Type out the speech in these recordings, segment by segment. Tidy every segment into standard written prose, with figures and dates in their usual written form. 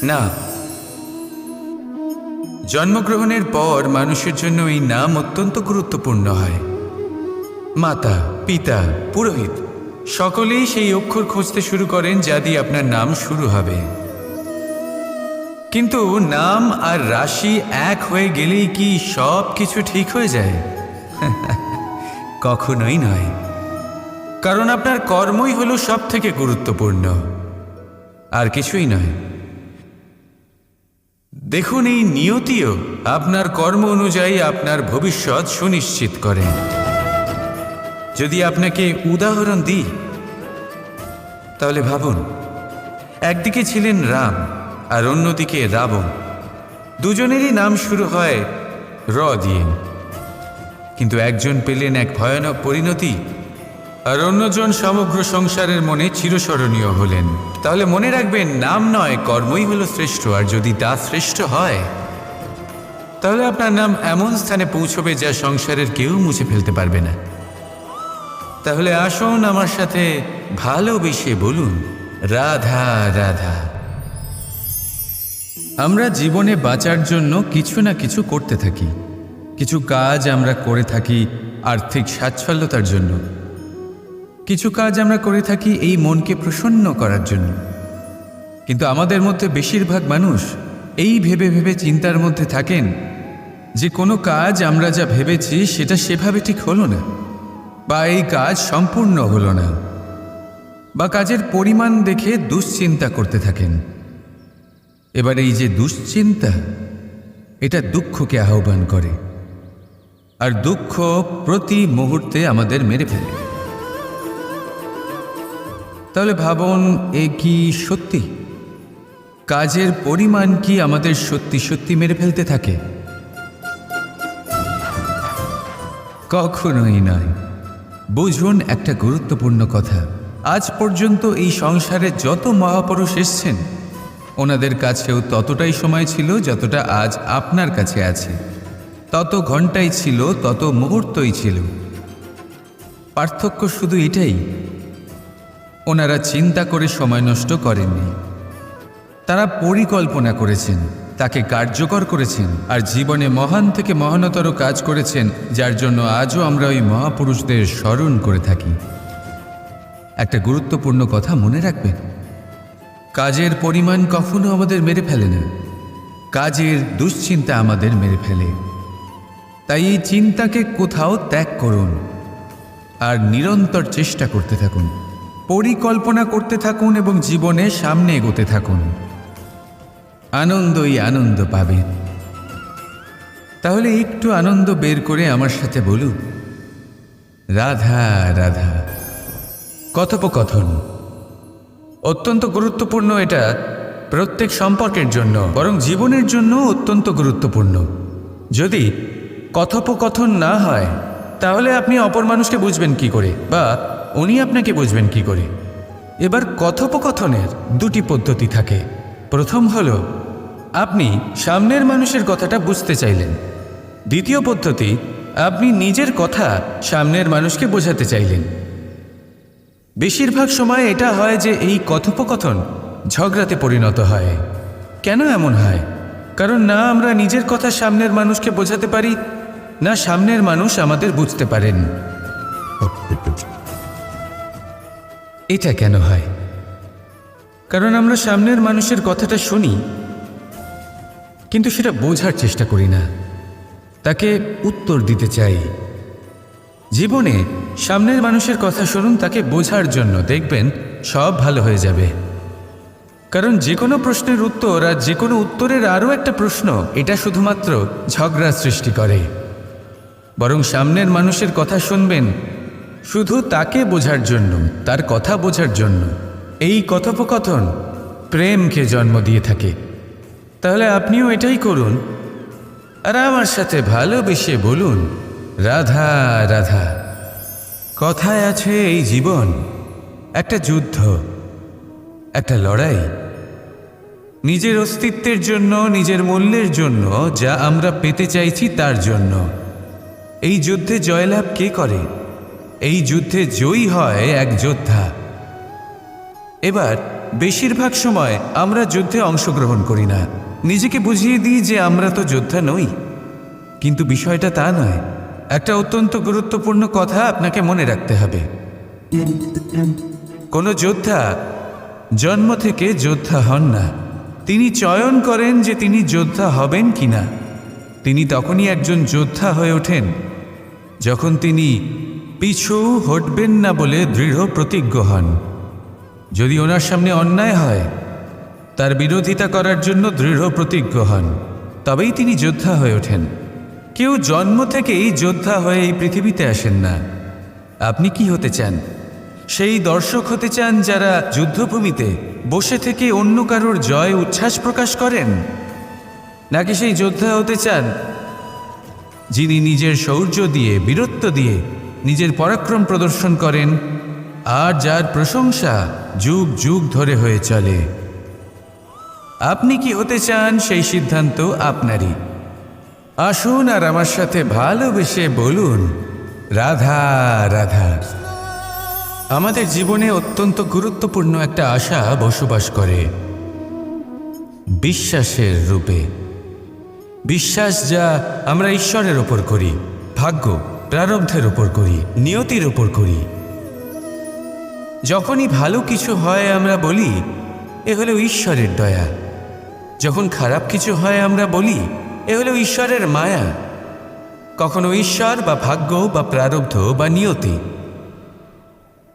না, জন্মগ্রহণের পর মানুষের জন্য এই নাম অত্যন্ত গুরুত্বপূর্ণ হয়। মাতা, পিতা, পুরোহিত সকলেই সেই অক্ষর খুঁজতে শুরু করেন যা দিয়ে আপনার নাম শুরু হবে। কিন্তু নাম আর রাশি এক হয়ে গেলেই কি সব কিছু ঠিক হয়ে যায়? কখনোই নয়। কারণ আপনার কর্মই হলো সব থেকে গুরুত্বপূর্ণ, আর কিছুই নয়। দেখুন, এই নিয়তিও আপনার কর্ম অনুযায়ী আপনার ভবিষ্যৎ সুনিশ্চিত করে। যদি আপনাকে উদাহরণ দিই তাহলে ভাবুন, একদিকে ছিলেন রাম আর অন্যদিকে রাবণ। দুজনেরই নাম শুরু হয় র দিয়ে, কিন্তু একজন পেলেন এক ভয়ানক পরিণতি আর অন্যজন সমগ্র সংসারের মনে চিরস্মরণীয় হলেন। তাহলে মনে রাখবেন, নাম নয়, কর্মই হলো শ্রেষ্ঠ। আর যদি তা শ্রেষ্ঠ হয় তাহলে আপনার নাম এমন স্থানে পৌঁছবে যা সংসারের কেউ মুছে ফেলতে পারবে না। তাহলে আসুন আমার সাথে ভালোবেসে বলুন, রাধা রাধা। আমরা জীবনে বাঁচার জন্য কিছু না কিছু করতে থাকি। কিছু কাজ আমরা করে থাকি আর্থিক স্বাচ্ছন্দ্যতার জন্য, কিছু কাজ আমরা করে থাকি এই মনকে প্রসন্ন করার জন্য। কিন্তু আমাদের মধ্যে বেশিরভাগ মানুষ এই ভেবে ভেবে চিন্তার মধ্যে থাকেন যে কোনো কাজ আমরা যা ভেবেছি সেটা সেভাবে ঠিক হলো না, বা এই কাজ সম্পূর্ণ হলো না, বা কাজের পরিমাণ দেখে দুশ্চিন্তা করতে থাকেন। এবার এই যে দুশ্চিন্তা, এটা দুঃখকে আহ্বান করে, আর দুঃখ প্রতি মুহূর্তে আমাদের মেরে ফেলে। তাহলে ভাবুন, এ কি সত্যি? কাজের পরিমাণ কি আমাদের সত্যি সত্যি মেরে ফেলতে থাকে? কখনোই নয়। বুঝুন একটা গুরুত্বপূর্ণ কথা। আজ পর্যন্ত এই সংসারে যত মহাপুরুষ এসছেন, ওনাদের কাছেও ততটাই সময় ছিল যতটা আজ আপনার কাছে আছে। তত ঘন্টাই ছিল, তত মুহূর্তই ছিল। পার্থক্য শুধু এটাই, ওনারা চিন্তা করে সময় নষ্ট করেননি। তারা পরিকল্পনা করেছেন, তাকে কার্যকর করেছেন, আর জীবনে মহান থেকে মহানতর কাজ করেছেন, যার জন্য আজও আমরা ওই মহাপুরুষদের স্মরণ করে থাকি। একটা গুরুত্বপূর্ণ কথা মনে রাখবেন, কাজের পরিমাণ কখনো আমাদের মেরে ফেলে না, কাজের দুশ্চিন্তা আমাদের মেরে ফেলে। তাই এই চিন্তাকে কোথাও ত্যাগ করুন আর নিরন্তর চেষ্টা করতে থাকুন, পরিকল্পনা করতে থাকুন এবং জীবনে সামনে এগোতে থাকুন। আনন্দই আনন্দ পাবেন। তাহলে একটু আনন্দ বের করে আমার সাথে বলুন, রাধা রাধা। কথোপকথন অত্যন্ত গুরুত্বপূর্ণ। এটা প্রত্যেক সম্পর্কের জন্য, বরং জীবনের জন্য অত্যন্ত গুরুত্বপূর্ণ। যদি কথোপকথন না হয় তাহলে আপনি অপর মানুষকে বুঝবেন কি করে, বা উনি আপনাকে বুঝবেন কি করে? এবার কথোপকথনের দুটি পদ্ধতি থাকে। প্রথম হলো, আপনি সামনের মানুষের কথাটা বুঝতে চাইলেন। দ্বিতীয় পদ্ধতি, আপনি নিজের কথা সামনের মানুষকে বোঝাতে চাইলেন। বেশিরভাগ সময় এটা হয় যে এই কথোপকথন ঝগড়াতে পরিণত হয়। কেন এমন হয়? কারণ না আমরা নিজের কথা সামনের মানুষকে বোঝাতে পারি, না সামনের মানুষ আমাদের বুঝতে পারেন। এটা কেন হয়? কারণ আমরা সামনের মানুষের কথাটা শুনি, কিন্তু সেটা বোঝার চেষ্টা করি না, তাকে উত্তর দিতে চাই। জীবনে সামনের মানুষের কথা শুনুন তাকে বোঝার জন্য, দেখবেন সব ভালো হয়ে যাবে। কারণ যে কোনো প্রশ্নের উত্তর আর যে কোনো উত্তরের আরও একটা প্রশ্ন, এটা শুধুমাত্র ঝগড়া সৃষ্টি করে। বরং সামনের মানুষের কথা শুনবেন শুধু তাকে বোঝার জন্য, তার কথা বোঝার জন্য। এই কথোপকথন প্রেমকে জন্ম দিয়ে থাকে। তাহলে আপনিও এটাই করুন, আর আমার সাথে ভালোবেসে বলুন, রাধা রাধা। কথায় আছে এই জীবন একটা যুদ্ধ, একটা লড়াই, নিজের অস্তিত্বের জন্য, নিজের মূল্যের জন্য, যা আমরা পেতে চাইছি তার জন্য। এই যুদ্ধে জয়লাভ কে করে? এই যুদ্ধে জয়ী হয় এক যোদ্ধা। এবার বেশিরভাগ সময় আমরা যুদ্ধে অংশগ্রহণ করি না, নিজেকে বুঝিয়ে দিই যে আমরা তো যোদ্ধা নই। কিন্তু বিষয়টা তা নয়। একটা অত্যন্ত গুরুত্বপূর্ণ কথা আপনাকে মনে রাখতে হবে। কোনো যোদ্ধা জন্ম থেকে যোদ্ধা হন না, তিনি চয়ন করেন যে তিনি যোদ্ধা হবেন কিনা। তিনি তখনই একজন যোদ্ধা হয়ে ওঠেন যখন তিনি পিছু হটবেন না বলে দৃঢ় প্রতিজ্ঞ হন। যদি ওনার সামনে অন্যায় হয়, তার বিরোধিতা করার জন্য দৃঢ় প্রতিজ্ঞ হন, তবেই তিনি যোদ্ধা হয়ে ওঠেন। কেউ জন্ম থেকেই যোদ্ধা হয়ে এই পৃথিবীতে আসেন না। আপনি কি হতে চান? সেই দর্শক হতে চান যারা যুদ্ধভূমিতে বসে থেকে অন্য কারোর জয় উচ্ছ্বাস প্রকাশ করেন, নাকি সেই যোদ্ধা হতে চান যিনি নিজের শৌর্য দিয়ে, বীরত্ব দিয়ে নিজের পরাক্রম প্রদর্শন করেন আর যার প্রশংসা যুগ যুগ ধরে হয়ে চলে? আপনি কি হতে চান সেই সিদ্ধান্ত আপনারই। আসুন আর আমার সাথে ভালোবেসে বলুন, রাধা রাধা। আমাদের জীবনে অত্যন্ত গুরুত্বপূর্ণ একটা আশা বসবাস করে, বিশ্বাসের রূপে। বিশ্বাস যা আমরা ঈশ্বরের ওপর করি, ভাগ্য, প্রারব্ধের ওপর করি, নিয়তির ওপর করি। যখনই ভালো কিছু হয় আমরা বলি এ হলো ঈশ্বরের দয়া। যখন খারাপ কিছু হয় আমরা বলি এ হলো ঈশ্বরের মায়া। কখনো ঈশ্বর বা ভাগ্য বা প্রারব্ধ বা নিয়তি।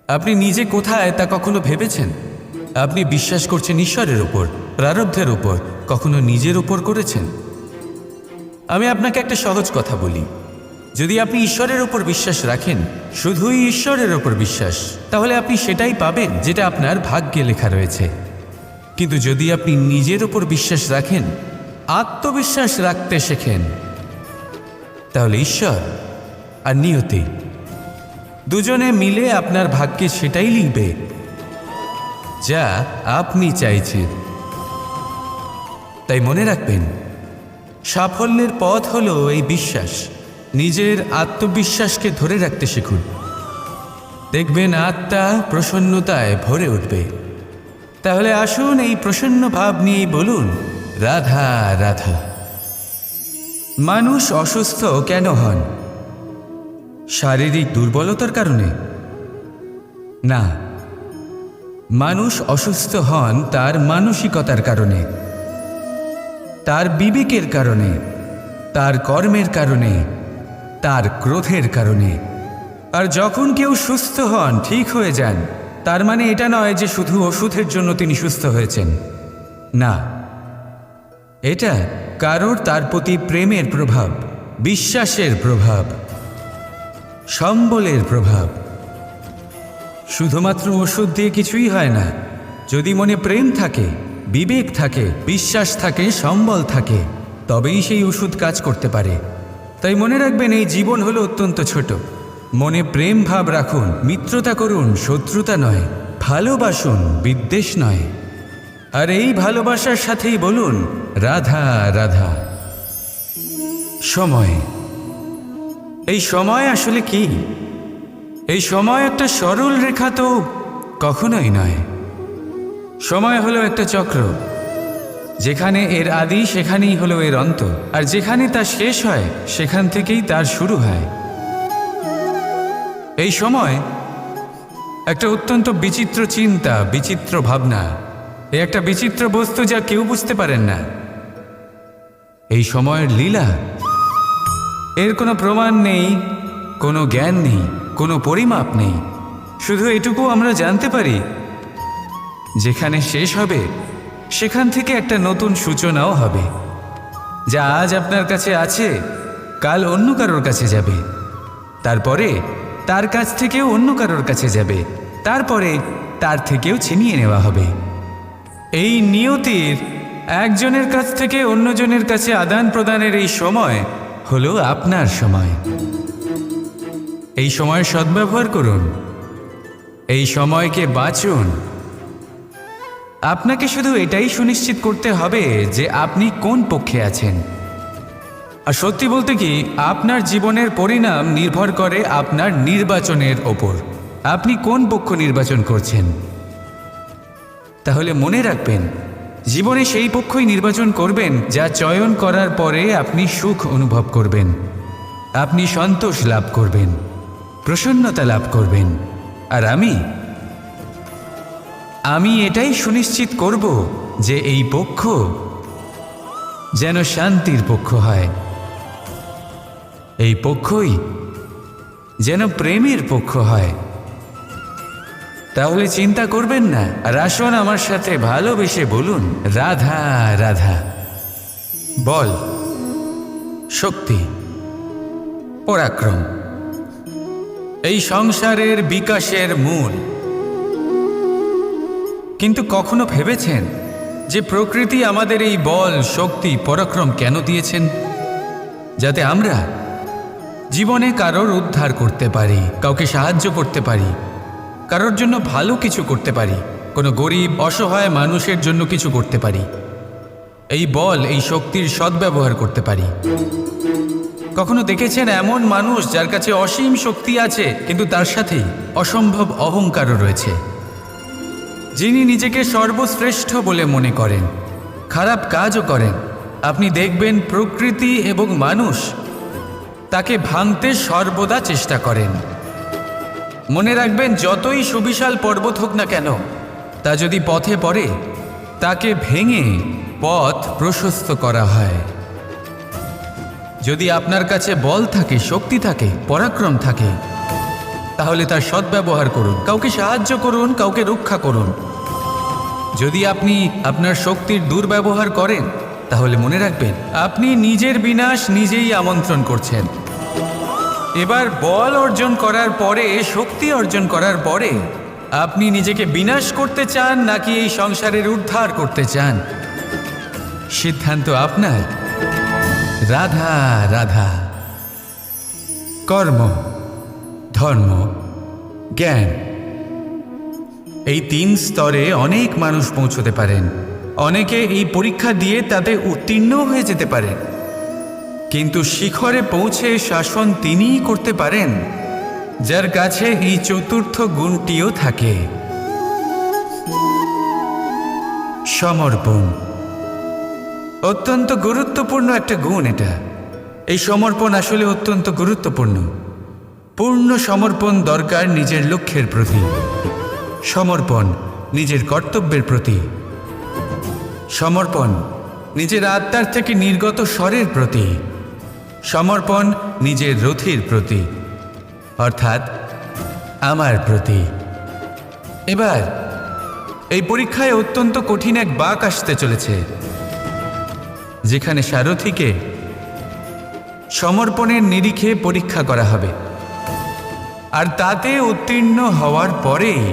আপনি নিজে কোথায় তা কখনো ভেবেছেন? আপনি বিশ্বাস করছেন ঈশ্বরের উপর, প্রারব্ধের উপর, কখনো নিজের উপর করেছেন? আমি আপনাকে একটা সহজ কথা বলি, যদি আপনি ঈশ্বরের উপর বিশ্বাস রাখেন, শুধুই ঈশ্বরের উপর বিশ্বাস, তাহলে আপনি সেটাই পাবেন যেটা আপনার ভাগ্যে লেখা রয়েছে। কিন্তু যদি আপনি নিজের উপর বিশ্বাস রাখেন, আত্মবিশ্বাস রাখতে শেখেন, তাহলে ঈশ্বর আর নিয়তি দুজনে মিলে আপনার ভাগ্যে সেটাই লিখবে যা আপনি চাইছেন। তাই মনে রাখবেন, সাফল্যের পথ হলো এই বিশ্বাস। নিজের আত্মবিশ্বাসকে ধরে রাখতে শিখুন, দেখবেন আত্মা প্রসন্নতায় ভরে উঠবে। তাহলে আসুন এই প্রসন্ন ভাব নিয়ে বলুন, রাধা রাধা। মানুষ অসুস্থ কেন হন? শারীরিক দুর্বলতার কারণে? না, মানুষ অসুস্থ হন তার মানসিকতার কারণে, তার বিবেকের কারণে, তার কর্মের কারণে, তার ক্রোধের কারণে। আর যখন কেউ সুস্থ হন, ঠিক হয়ে যান, তার মানে এটা নয় যে শুধু ওষুধের জন্য তিনি সুস্থ হয়েছেন। না, এটা কারোর তার প্রতি প্রেমের প্রভাব, বিশ্বাসের প্রভাব, সম্বলের প্রভাব। শুধুমাত্র ওষুধ দিয়ে কিছুই হয় না। যদি মনে প্রেম থাকে, বিবেক থাকে, বিশ্বাস থাকে, সম্বল থাকে, তবেই সেই ওষুধ কাজ করতে পারে। তাই মনে রাখবেন, এই জীবন হলো অত্যন্ত ছোট। মনে প্রেম ভাব রাখুন, মিত্রতা করুন, শত্রুতা নয়। ভালোবাসুন, বিদ্বেষ নয়। আর এই ভালোবাসার সাথেই বলুন, রাধা রাধা। সময়, এই সময় আসলে কি? এই সময় একটা সরল রেখা তো কখনোই নয়। সময় হলো একটা চক্র, যেখানে এর আদি সেখানেই হলো এর অন্ত, আর যেখানে তা শেষ হয় সেখান থেকেই তার শুরু হয়। এই সময় একটা অত্যন্ত বিচিত্র চিন্তা, বিচিত্র ভাবনা, একটা বিচিত্র বস্তু যা কেউ বুঝতে পারেন না। এই সময়ের লীলা, এর কোনো প্রমাণ নেই, কোনো জ্ঞান নেই, কোনো পরিমাপ নেই। শুধু এটুকু আমরা জানতে পারি, যেখানে শেষ হবে সেখান থেকে একটা নতুন সূচনাও হবে। যা আজ আপনার কাছে আছে, কাল অন্য কারোর কাছে যাবে, তারপরে তার কাছ থেকেও অন্য কারোর কাছে যাবে, তারপরে তার থেকেও ছিনিয়ে নেওয়া হবে। এই নিয়তির একজনের কাছ থেকে অন্যজনের কাছে আদান প্রদানের এই সময় হলো আপনার সময়। এই সময়ের সদ্ব্যবহার করুন, এই সময়কে বাঁচুন। আপনাকে শুধু এটাই সুনিশ্চিত করতে হবে যে আপনি কোন পক্ষে আছেন। আর সত্যি বলতে কি, আপনার জীবনের পরিণাম নির্ভর করে আপনার নির্বাচনের ওপর। আপনি কোন পক্ষ নির্বাচন করছেন? তাহলে মনে রাখবেন, জীবনে সেই পক্ষই নির্বাচন করবেন যা চয়ন করার পরে আপনি সুখ অনুভব করবেন, আপনি সন্তোষ লাভ করবেন, প্রসন্নতা লাভ করবেন। আর আমি এটাই সুনিশ্চিত করব যে এই পক্ষ যেন শান্তির পক্ষ হয়, এই পক্ষই যেন প্রেমের পক্ষ হয়। তাহলে চিন্তা করবেন না, আর আসুন আমার সাথে ভালোবেসে বলুন, রাধা রাধা। বল, শক্তি, পরাক্রম এই সংসারের বিকাশের মূল। কিন্তু কখনো ভেবেছেন যে প্রকৃতি আমাদের এই বল, শক্তি, পরাক্রম কেন দিয়েছেন? যাতে আমরা জীবনে কারোর উদ্ধার করতে পারি, কাউকে সাহায্য করতে পারি, কারোর জন্য ভালো কিছু করতে পারি, কোনো গরিব অসহায় মানুষের জন্য কিছু করতে পারি, এই বল, এই শক্তির সদ্ব্যবহার করতে পারি। কখনো দেখেছেন এমন মানুষ যার কাছে অসীম শক্তি আছে কিন্তু তার সাথেই অসম্ভব অহংকারও রয়েছে, যিনি নিজেকে সর্বশ্রেষ্ঠ বলে মনে করেন, খারাপ কাজও করেন। আপনি দেখবেন প্রকৃতি এবং মানুষ তাকে ভাঙতে সর্বদা চেষ্টা করেন। মনে রাখবেন, যতই সুবিশাল পর্বত হোক না কেন, তা যদি পথে পড়ে তাকে ভেঙে পথ প্রশস্ত করা হয়। যদি আপনার কাছে বল থাকে, শক্তি থাকে, পরাক্রম থাকে, তাহলে তার সদ্ব্যবহার করুন, কাউকে সাহায্য করুন, কাউকে রক্ষা করুন। যদি আপনি আপনার শক্তির দুর্ব্যবহার করেন, তাহলে মনে রাখবেন আপনি নিজের বিনাশ নিজেই আমন্ত্রণ করছেন। এবার বল অর্জন করার পরে, শক্তি অর্জন করার পরে আপনি নিজেকে বিনাশ করতে চান নাকি এই সংসারের উদ্ধার করতে চান, সিদ্ধান্ত আপনার। রাধা রাধা। কর্ম, ধর্ম, জ্ঞান এই 3 স্তরে অনেক মানুষ পৌঁছতে পারেন। অনেকে এই পরীক্ষা দিয়ে তাতে উত্তীর্ণ হয়ে যেতে পারেন, কিন্তু শিখরে পৌঁছে শাসন তিনিই করতে পারেন যার কাছে এই চতুর্থ গুণটিও থাকে, সমর্পণ। অত্যন্ত গুরুত্বপূর্ণ একটা গুণ এটা। এই সমর্পণ আসলে অত্যন্ত গুরুত্বপূর্ণ। পূর্ণ সমর্পণ দরকার নিজের লক্ষ্যের প্রতি, সমর্পণ নিজের কর্তব্যের প্রতি, সমর্পণ নিজের আত্মার থেকে নির্গত স্বরের প্রতি, সমর্পণ নিজের রথির প্রতি, অর্থাৎ আমার প্রতি। এবার এই পরীক্ষায় অত্যন্ত কঠিন এক বাঁক আসতে চলেছে, যেখানে সারথীকে সমর্পণের নিরিখে পরীক্ষা করা হবে, আর তাতে উত্তীর্ণ হওয়ার পরেই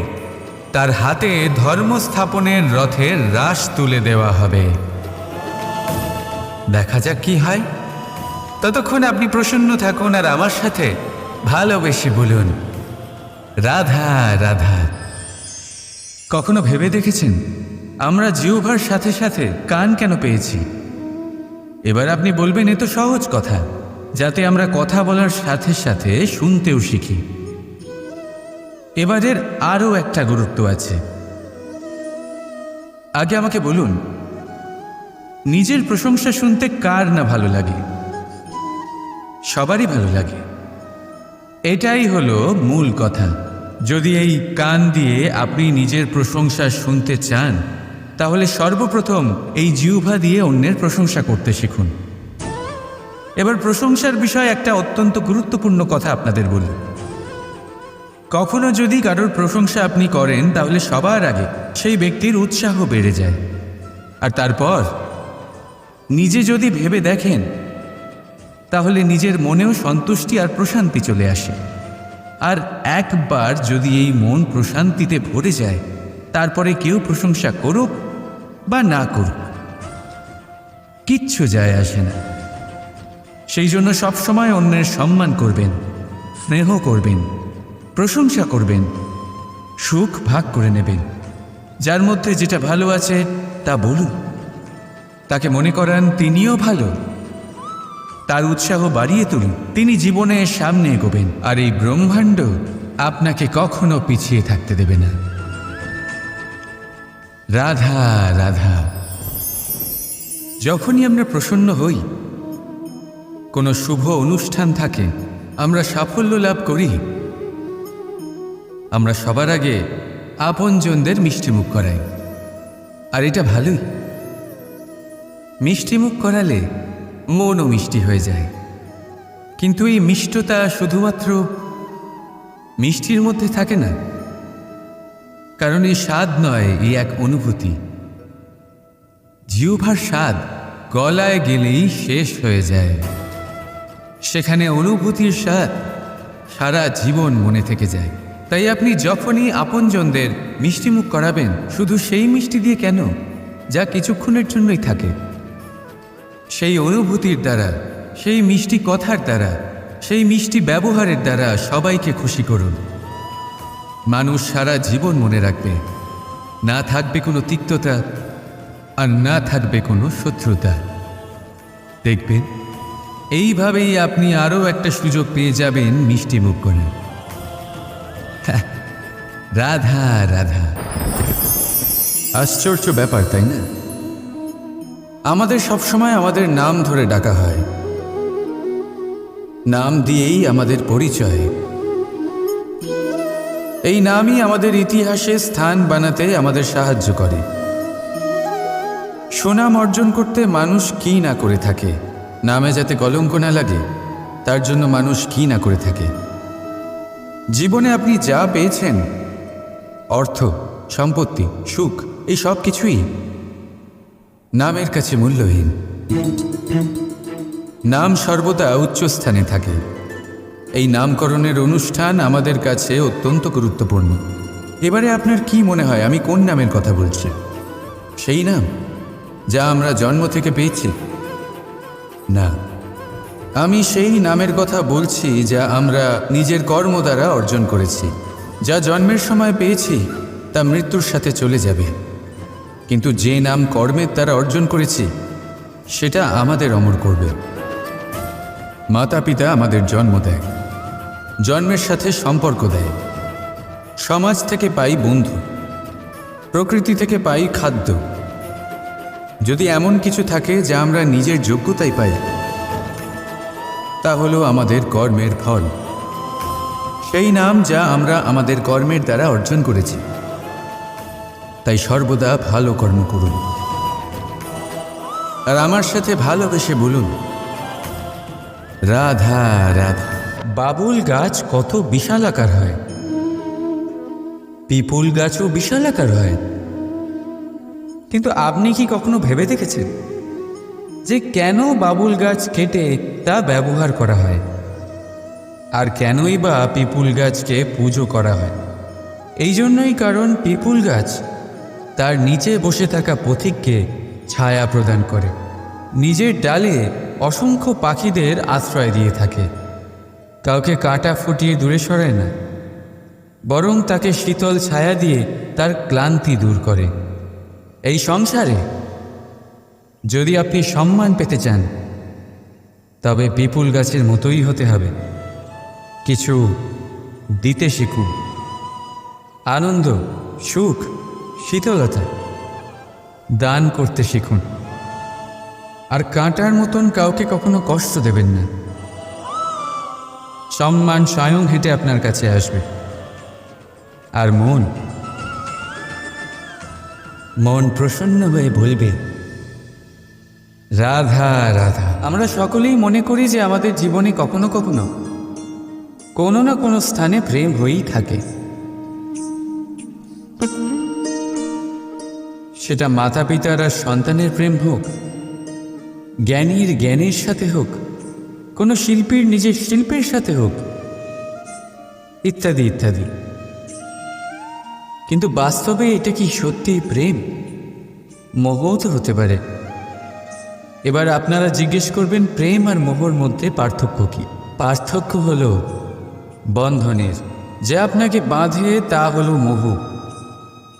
তার হাতে ধর্ম স্থাপনের রথের রাশ তুলে দেওয়া হবে। দেখা যাক কি হয়। ততক্ষণ আপনি প্রসন্ন থাকুন আর আমার সাথে ভালোবেসে বলুন, রাধা রাধা। কখনো ভেবে দেখেছেন আমরা জিহ্বার সাথে সাথে কান কেন পেয়েছি? এবার আপনি বলবেন, এ তো সহজ কথা, যাতে আমরা কথা বলার সাথে সাথে শুনতেও শিখি। এবারের আরও একটা গুরুত্ব আছে। আগে আমাকে বলুন, নিজের প্রশংসা শুনতে কার না ভালো লাগে? সবারই ভালো লাগে। এটাই হলো মূল কথা। যদি এই কান দিয়ে আপনি নিজের প্রশংসা শুনতে চান, তাহলে সর্বপ্রথম এই জিহ্বা দিয়ে অন্যের প্রশংসা করতে শিখুন। এবার প্রশংসার বিষয়ে একটা অত্যন্ত গুরুত্বপূর্ণ কথা আপনাদের বলি। কখনো যদি কারোর প্রশংসা আপনি করেন, তাহলে সবার আগে সেই ব্যক্তির উৎসাহ বেড়ে যায়, আর তারপর নিজে যদি ভেবে দেখেন, তাহলে নিজের মনেও সন্তুষ্টি আর প্রশান্তি চলে আসে। আর একবার যদি এই মন প্রশান্তিতে ভরে যায়, তারপরে কেউ প্রশংসা করুক বা না করুক, কিচ্ছু যায় আসে না। সেই জন্য সবসময় অন্যের সম্মান করবেন, স্নেহ করবেন, প্রশংসা করবেন, সুখ ভাগ করে নেবেন। যার মধ্যে যেটা ভালো আছে তা বলুন, তাকে মনে করান তিনিও ভালো, তার উৎসাহ বাড়িয়ে তুলুন। তিনি জীবনে সামনে এগোবেন, আর এই ব্রহ্মাণ্ড আপনাকে কখনো পিছিয়ে থাকতে দেবে না। রাধা রাধা। যখনই আমরা প্রসন্ন হই, কোনো শুভ অনুষ্ঠান থাকে, আমরা সাফল্য লাভ করি, আমরা সবার আগে আপনজনদের মিষ্টিমুখ করাই। আর এটা ভালোই, মিষ্টিমুখ করালে মনও মিষ্টি হয়ে যায়। কিন্তু এই মিষ্টতা শুধুমাত্র মিষ্টির মধ্যে থাকে না, কারণ এই স্বাদ নয়, এই এক অনুভূতি। জিহ্বার স্বাদ গলায় গেলেই শেষ হয়ে যায়, সেখানে অনুভূতির স্বাদ সারা জীবন মনে থেকে যায়। তাই আপনি যখনই আপনজনদের মিষ্টিমুখ করাবেন, শুধু সেই মিষ্টি দিয়ে কেন, যা কিছুক্ষণের জন্যই থাকে, সেই অনুভূতির দ্বারা, সেই মিষ্টি কথার দ্বারা, সেই মিষ্টি ব্যবহারের দ্বারা সবাইকে খুশি করুন। মানুষ সারা জীবন মনে রাখবে, না থাকবে কোনো তিক্ততা, আর না থাকবে কোনো শত্রুতা। দেখবেন এইভাবেই আপনি আরও একটা সুযোগ পেয়ে যাবেন মিষ্টি মুখ করে। রাধা রাধা। আশ্চর্য ব্যাপার, তাই না? আমাদের সবসময় আমাদের নাম ধরে ডাকা হয়, নাম দিয়েই আমাদের পরিচয়। এই নামই আমাদের ইতিহাসে স্থান বানাতে আমাদের সাহায্য করে। সুনাম অর্জন করতে মানুষ কি না করে থাকে, নামে যাতে কলঙ্ক না লাগে তার জন্য মানুষ কি না করে থাকে। জীবনে আপনি যা পেয়েছেন, অর্থ, সম্পত্তি, সুখ, এই সব কিছুই নামের কাছে মূল্যহীন। নাম সর্বদা উচ্চস্থানে থাকে। এই নামকরণের অনুষ্ঠান আমাদের কাছে অত্যন্ত গুরুত্বপূর্ণ। এবারে আপনার কি মনে হয় আমি কোন নামের কথা বলছি? সেই নাম যা আমরা জন্ম থেকে পেয়েছি? না, আমি সেই নামের কথা বলছি যা আমরা নিজের কর্ম দ্বারা অর্জন করেছি। যা জন্মের সময় পেয়েছি তা মৃত্যুর সাথে চলে যাবে, কিন্তু যে নাম কর্মের দ্বারা অর্জন করেছি সেটা আমাদের অমর করবে। মাতা পিতা আমাদের জন্ম দেয়, জন্মের সাথে সম্পর্ক দেয়, সমাজ থেকে পাই বন্ধু, প্রকৃতি থেকে পাই খাদ্য। যদি এমন কিছু থাকে যা আমরা নিজের যোগ্যতায় পাই, তা হলো আমাদের কর্মের ফল, সেই নাম যা আমরা আমাদের কর্মের দ্বারা অর্জন করেছি। তাই সর্বদা ভালো কর্ম করুন, আর আমার সাথে ভালোবেসে বলুন রাধা রাধা। বাবুল গাছ কত বিশাল আকার হয়, পিপুল গাছও বিশাল আকার হয়। কিন্তু আপনি কি কখনো ভেবে দেখেছেন যে কেন বাবুল গাছ কেটে তা ব্যবহার করা হয়, আর কেনই বা পিপুল গাছকে পুজো করা হয়? এই জন্যই, কারণ পিপুল গাছ তার নিচে বসে থাকা পথিককে ছায়া প্রদান করে, নিজের ডালে অসংখ্য পাখিদের আশ্রয় দিয়ে থাকে, কাউকে কাঁটা ফুটিয়ে দূরে সরায় না, বরং তাকে শীতল ছায়া দিয়ে তার ক্লান্তি দূর করে। এই সংসারে যদি আপনি সম্মান পেতে চান, তবে পিপুল গাছের মতোই হতে হবে। কিছু দিতে শিখুন, আনন্দ, সুখ, শীতলতা দান করতে শিখুন, আর কাঁটার মতন কাউকে কখনো কষ্ট দেবেন না। সম্মান স্বয়ং হেঁটে আপনার কাছে আসবে। আর মন প্রসন্ন হয়ে বলবে রাধা রাধা। আমরা সকলেই মনে করি যে আমাদের জীবনে কখনো কখনো কোনো না কোনো স্থানে প্রেম হয়েই থাকে, সেটা মাতা পিতার আর সন্তানের প্রেম হোক, জ্ঞানীর জ্ঞানের সাথে হোক, কোনো শিল্পীর নিজের শিল্পের সাথে হোক, ইত্যাদি ইত্যাদি। কিন্তু বাস্তবে এটা কি সত্যি প্রেম? মোহও তো হতে পারে। এবার আপনারা জিজ্ঞেস করবেন, প্রেম আর মোহর মধ্যে পার্থক্য কি? পার্থক্য হলো বন্ধনের, যা আপনাকে বাঁধে তা হলো মোহ,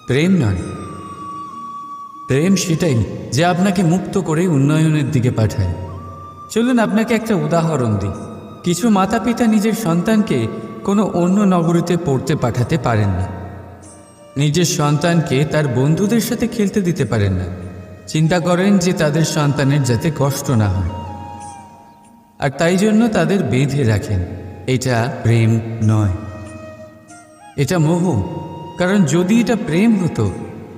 প্রেম নয়। প্রেম সেটাই যে আপনাকে মুক্ত করে উন্নয়নের দিকে পাঠায়। চলুন আপনাকে একটা উদাহরণ দিই। কিছু মাতা পিতা নিজের সন্তানকে কোনো অন্য নগরীতে পড়তে পাঠাতে পারেন না, নিজের সন্তানকে তার বন্ধুদের সাথে খেলতে দিতে পারেন না। চিন্তা করেন যে তাদের সন্তানের যাতে কষ্ট না হয়, আর তাই জন্য তাদের বেঁধে রাখেন। এটা প্রেম নয়, এটা মোহ। কারণ যদি এটা প্রেম হতো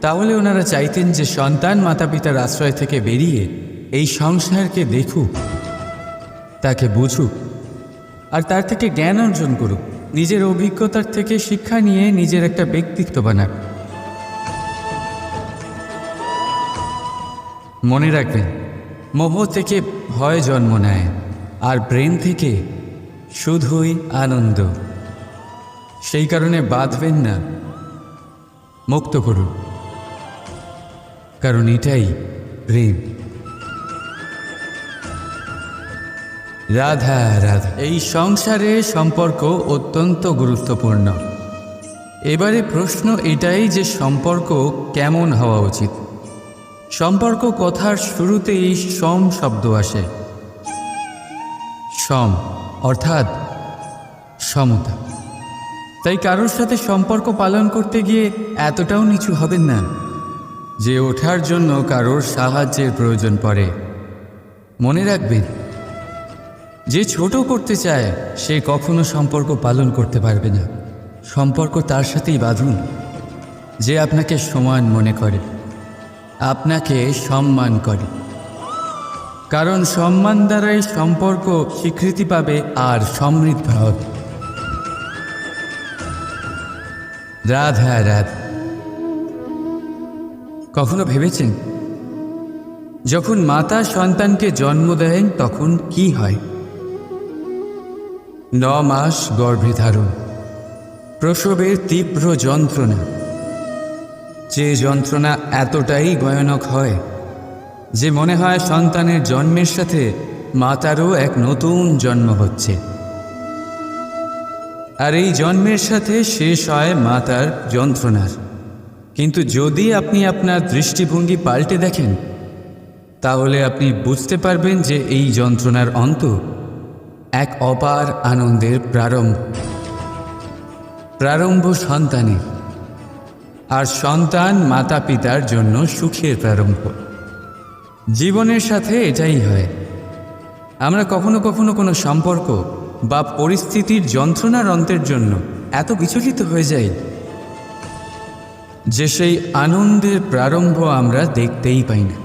তাহলে ওনারা চাইতেন যে সন্তান মাতা পিতার আশ্রয় থেকে বেরিয়ে এই সংসারকে দেখুক, তাকে বুঝুক, আর তার থেকে জ্ঞান অর্জন করুক, নিজের অভিজ্ঞতার থেকে শিক্ষা নিয়ে নিজের একটা ব্যক্তিত্ব বানাক। মনে রাখবেন, মোহ থেকে ভয় জন্ম নেয়, আর প্রেম থেকে শুধুই আনন্দ। সেই কারণে বাঁধবেন না, মুক্ত করুন, কারণ এটাই প্রেম। রাধা রাধা। এই সংসারে সম্পর্ক অত্যন্ত গুরুত্বপূর্ণ। এবারে প্রশ্ন এটাই যে সম্পর্ক কেমন হওয়া উচিত। সম্পর্ক কথার শুরুতেই সম শব্দ আসে। সম অর্থাৎ সমতা। তাই কারোর সাথে সম্পর্ক পালন করতে গিয়ে এতটাও নিচু হবেন না যে ওঠার জন্য কারোর সাহায্যের প্রয়োজন পড়ে। মনে রাখবেন, যে ছোট করতে চায় সে কখনো সম্পর্ক পালন করতে পারবে না। সম্পর্ক তার সাথেই বাঁধুন যে আপনাকে সমান মনে করে, আপনাকে সম্মান করে। কারণ সম্মান দ্বারাই সম্পর্ক স্বীকৃতি পাবে আর সমৃদ্ধ হবে। রাধা রাধা। কখনো ভেবেছেন যখন মাতা সন্তানকে জন্ম দেন তখন কি হয়? 9 মাস গর্ভে ধারণ, প্রসবের তীব্র যন্ত্রণা। যে যন্ত্রণা এতটাই ভয়ানক হয় যে মনে হয় সন্তানের জন্মের সাথে মাতারও এক নতুন জন্ম হচ্ছে। আর এই জন্মের সাথে শেষ হয় মাতার যন্ত্রণার। কিন্তু যদি আপনি আপনার দৃষ্টিভঙ্গি পাল্টে দেখেন তাহলে আপনি বুঝতে পারবেন যে এই যন্ত্রণার অন্ত এক অপার আনন্দের প্রারম্ভ সন্তানের। আর সন্তান মাতা পিতার জন্য সুখের প্রারম্ভ। জীবনের সাথে এটাই হয়। আমরা কখনো কখনো কোনো সম্পর্ক বা পরিস্থিতির যন্ত্রণার অন্তের জন্য এত বিচলিত হয়ে যাই যে সেই আনন্দের প্রারম্ভ আমরা দেখতেই পাই না।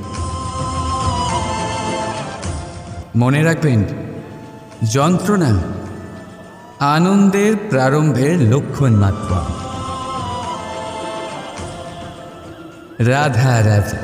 মনে রাখবেন, যন্ত্রণা আনন্দের প্রারম্ভের লক্ষণ মাত্র। রাধা রাধা।